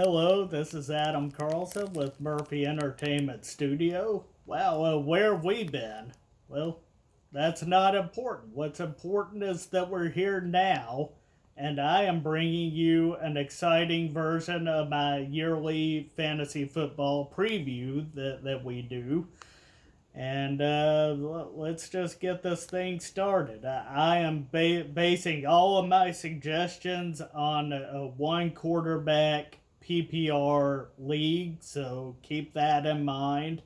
Hello, this is Adam Carlson with Murphy Entertainment Studio. Wow, where have we been? Well, that's not important. What's important is that we're here now, and I am bringing you an exciting version of my yearly fantasy football preview that we do. And let's just get this thing started. I am basing all of my suggestions on a one quarterback PPR league, so keep that in mind.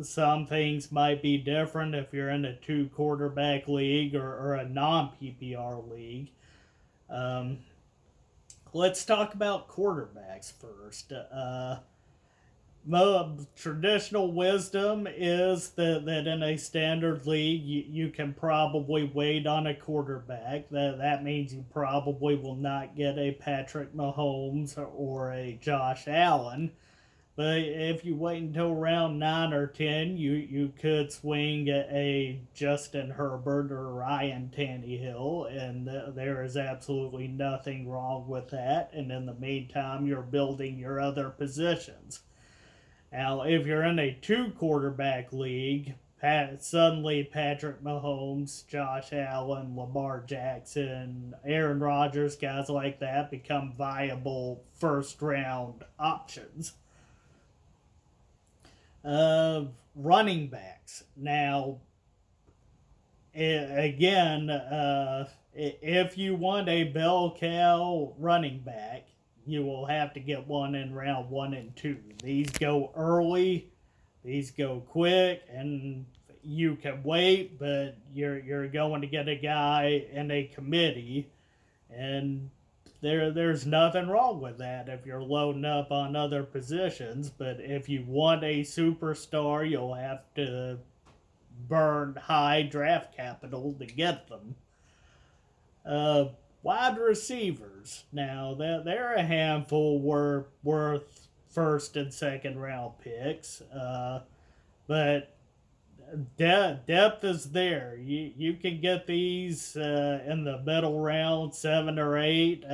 Some things might be different if you're in a two quarterback league or a non PPR league. Um, let's talk about quarterbacks first. Traditional wisdom is that in a standard league you can probably wait on a quarterback. That means you probably will not get a Patrick Mahomes or a Josh Allen. But if you wait until round 9 or 10, you could swing a Justin Herbert or Ryan Tannehill, and there is absolutely nothing wrong with that. And in the meantime, you're building your other positions. Now, if you're in a two quarterback league, suddenly Patrick Mahomes, Josh Allen, Lamar Jackson, Aaron Rodgers, guys like that become viable first round options. Running backs. Now, again, if you want a bell cow running back, you will have to get one in round 1 and 2. These go early, these go quick, and you can wait, but you're going to get a guy in a committee, and there's nothing wrong with that if you're loading up on other positions. But if you want a superstar, you'll have to burn high draft capital to get them. Wide receivers. Now, they're a handful worth first and second round picks, but depth is there. You can get these in the middle round, 7 or 8.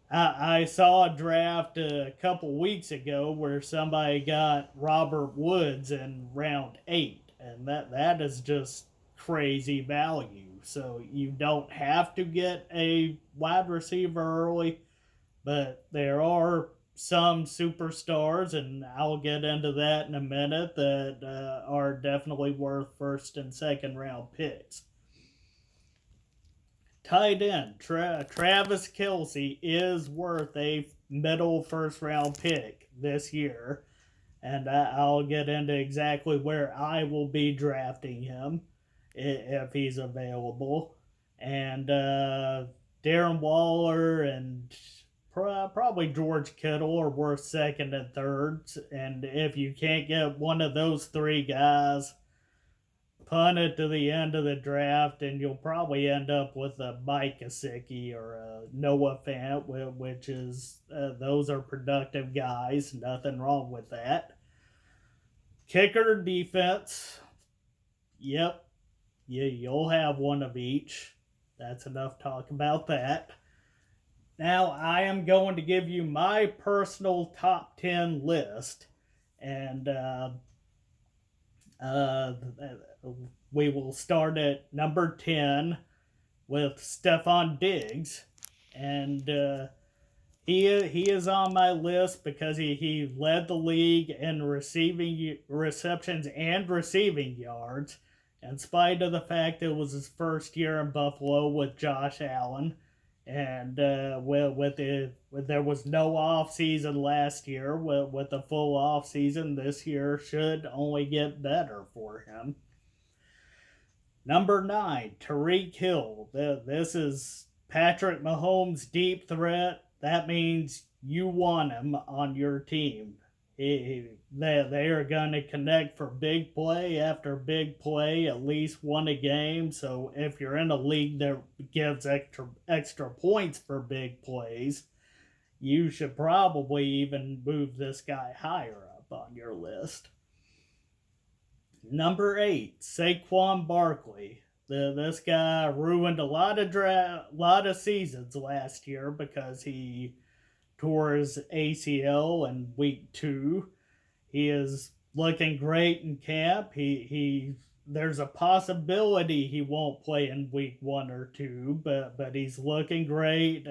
I saw a draft a couple weeks ago where somebody got Robert Woods in round 8, and that is just crazy value. So you don't have to get a wide receiver early, but there are some superstars, and I'll get into that in a minute, that are definitely worth first and second round picks. Tight end, Travis Kelce is worth a middle first round pick this year, and I'll get into exactly where I will be drafting him if he's available. And Darren Waller and probably George Kittle are worth second and thirds. And if you can't get one of those three guys, punt it to the end of the draft, and you'll probably end up with a Mike Gesicki or a Noah Fant, which is those are productive guys. Nothing wrong with that. Kicker defense. Yep, you'll have one of each. That's enough talk about that. Now, I am going to give you my personal top 10 list, and we will start at number 10 with Stefon Diggs, and he is on my list because he led the league in receiving receptions and receiving yards, in spite of the fact it was his first year in Buffalo with Josh Allen. And there was no off season last year. With a full off season this year should only get better for him. Number 9, Tyreek Hill. This is Patrick Mahomes' deep threat. That means you want him on your team. They are going to connect for big play after big play, at least one a game. So if you're in a league that gives extra points for big plays, you should probably even move this guy higher up on your list. Number 8, Saquon Barkley. This guy ruined a lot of seasons last year because he tore his ACL in week 2. He is looking great in camp. He there's a possibility he won't play in week 1 or 2, but he's looking great.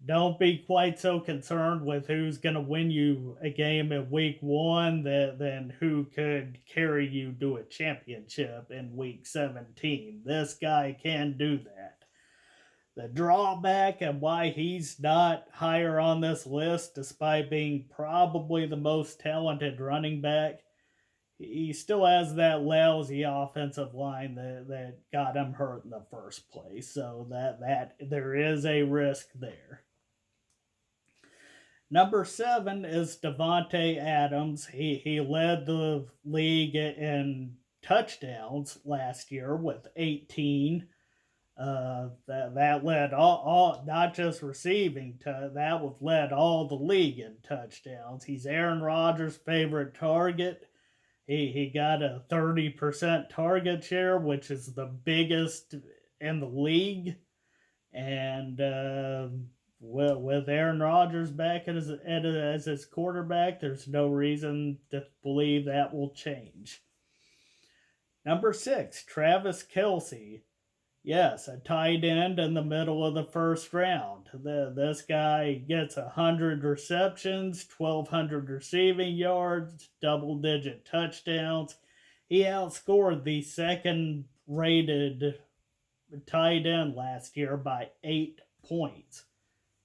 Don't be quite so concerned with who's going to win you a game in week 1 than who could carry you to a championship in week 17. This guy can do that. The drawback and why he's not higher on this list, despite being probably the most talented running back, he still has that lousy offensive line that got him hurt in the first place. So that there is a risk there. Number 7 is Davante Adams. He led the league in touchdowns last year with 18. That led all not just receiving, that led all the league in touchdowns. He's Aaron Rodgers' favorite target. He got a 30% target share, which is the biggest in the league. And with Aaron Rodgers back as his quarterback, there's no reason to believe that will change. Number 6, Travis Kelce. Yes, a tight end in the middle of the first round. This guy gets 100 receptions, 1,200 receiving yards, double-digit touchdowns. He outscored the second-rated tight end last year by 8 points.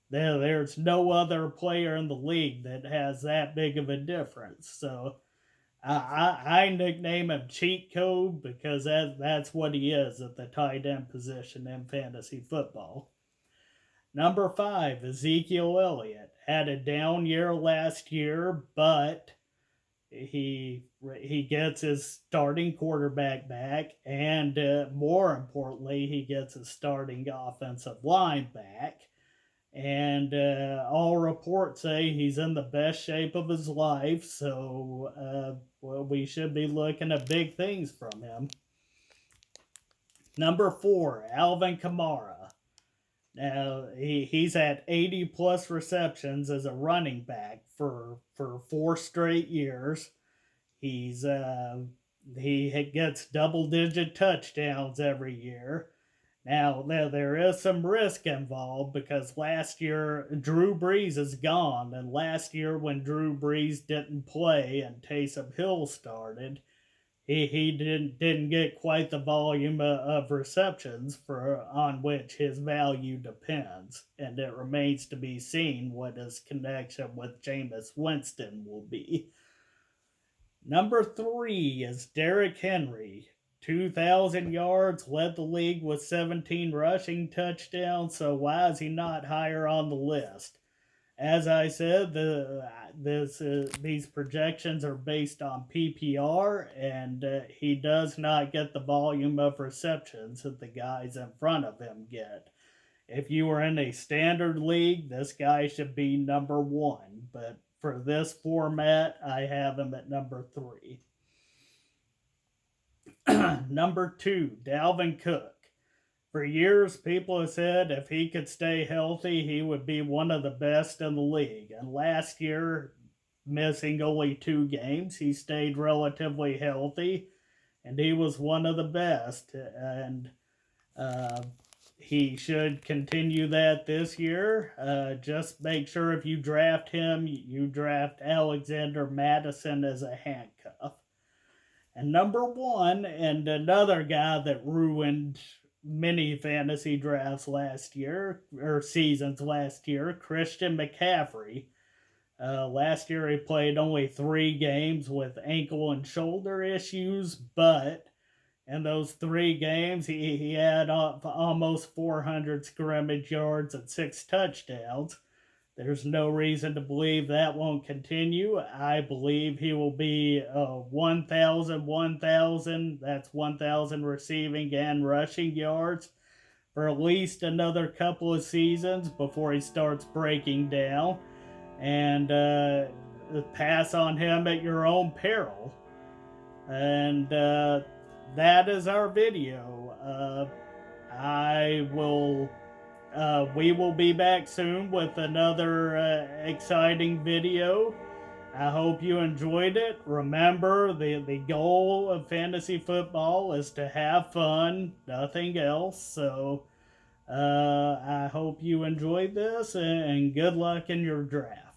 There's no other player in the league that has that big of a difference. So I nickname him Cheat Code because that's what he is at the tight end position in fantasy football. Number 5, Ezekiel Elliott. Had a down year last year, but he gets his starting quarterback back, and more importantly, he gets his starting offensive line back. And all reports say he's in the best shape of his life, so we should be looking at big things from him. Number 4, Alvin Kamara. Now, he's had 80-plus receptions as a running back for 4 straight years. He gets double-digit touchdowns every year. Now, there is some risk involved because last year Drew Brees is gone, and last year when Drew Brees didn't play and Taysom Hill started, he didn't get quite the volume of receptions on which his value depends, and it remains to be seen what his connection with Jameis Winston will be. Number 3 is Derrick Henry. 2,000 yards, led the league with 17 rushing touchdowns, so why is he not higher on the list? As I said, these projections are based on PPR, and he does not get the volume of receptions that the guys in front of him get. If you were in a standard league, this guy should be number 1, but for this format, I have him at number 3. Number 2, Dalvin Cook. For years, people have said if he could stay healthy, he would be one of the best in the league. And last year, missing only 2 games, he stayed relatively healthy, and he was one of the best. And he should continue that this year. Just make sure if you draft him, you draft Alexander Mattison as a handcuff. And number 1, and another guy that ruined many fantasy drafts last year, or seasons last year, Christian McCaffrey. Last year he played only 3 games with ankle and shoulder issues, but in those 3 games he had almost 400 scrimmage yards and 6 touchdowns. There's no reason to believe that won't continue. I believe he will be 1,000, that's 1,000 receiving and rushing yards for at least another couple of seasons before he starts breaking down. And pass on him at your own peril. And that is our video. I will. We will be back soon with another exciting video. I hope you enjoyed it. Remember, the goal of fantasy football is to have fun, nothing else. So I hope you enjoyed this, and good luck in your draft.